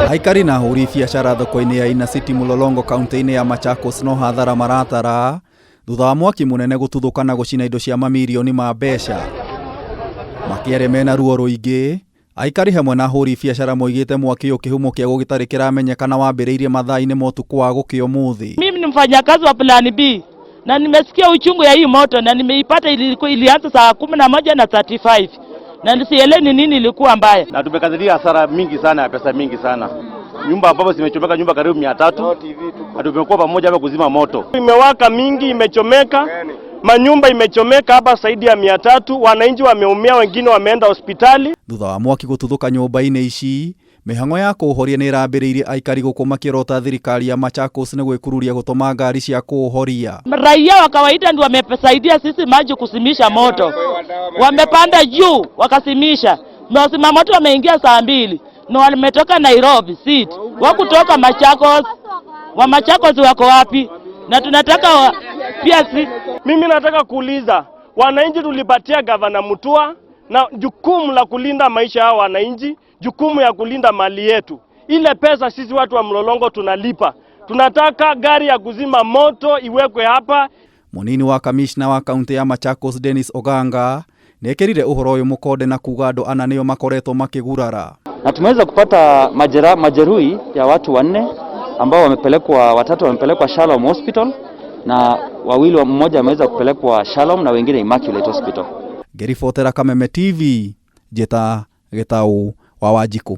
Aikari na ahũri biacara thoko-inĩ ya Inner City Mulolongo kaunti-inĩ ya Machakos no hathara maratara thutha wa mwaki munene gũtuthũka na gũcina indo cia mamirioni ma mbeca. Makĩaria mena ruo rũingĩ, aikari hamwe na ahũri biacara moigĩte mwaki ũkĩhumo kĩaguo gĩtarĩ kĩramenyekana wambĩrĩirie mathaa-inĩ ma ũtukũ wa gũkĩa ũmũthĩ. Mimi ni mfanyakazi wa Plan B na nimesikia uchungu ya hii moto na nimeipata ilianza saa 11:35 na nisielewi ni nini ilikuwa mbaya. Na tumekadiria hasara mingi sana ya pesa mingi sana. Nyumba ambapo zimechomeka nyumba karibu 300. Na tumekuwa pamoja hapa kuzima moto. Imewaka mingi, imechomeka. Manyumba imechomeka hapa zaidi ya 300. Wananchi wameumia, wengine wameenda hospitali. Thutha wa mwaki gũtuthũka nyũmba-inĩ ici, mĩhang'o ya kũũhoria nĩ ĩrambĩrĩirie aikari gũkũ makĩrota thirikari ya Machakos nĩ gwĩkururia gũtũma ngari cia kũũhoria. Raia wa kawaida ndio wamesaidia sisi maji kusimisha moto. Wamepanda juu wakasimisha. Wazima moto wameingia saa 2 na wametoka Nairobi City. Wakutoka Machakos. Wa Machakos wako wapi? Na tunataka pia mimi nataka kuuliza wananchi, tulipatia gavana Mutua na jukumu la kulinda maisha ya wananchi, jukumu ya kulinda mali yetu. Ile pesa sisi watu wa Mlolongo tunalipa. Tunataka gari ya kuzima moto iwekwe hapa. Munini wa kamishna wa kaunti ya Machakos Dennis Oganga nekĩrire ũhoro ũyũ mũkonde na kuga andũ ana nĩo makoretwo makĩgurara. Na tumeweza kupata majeruhi ya watu 4 ambao watatu wamepelekwa Shalom Hospital na mmoja ameweza kupelekwa Shalom na wengine Immaculate Hospital. Ngĩribotera Kameme TV, Jeta Gĩtaũ wa Wanjikũ.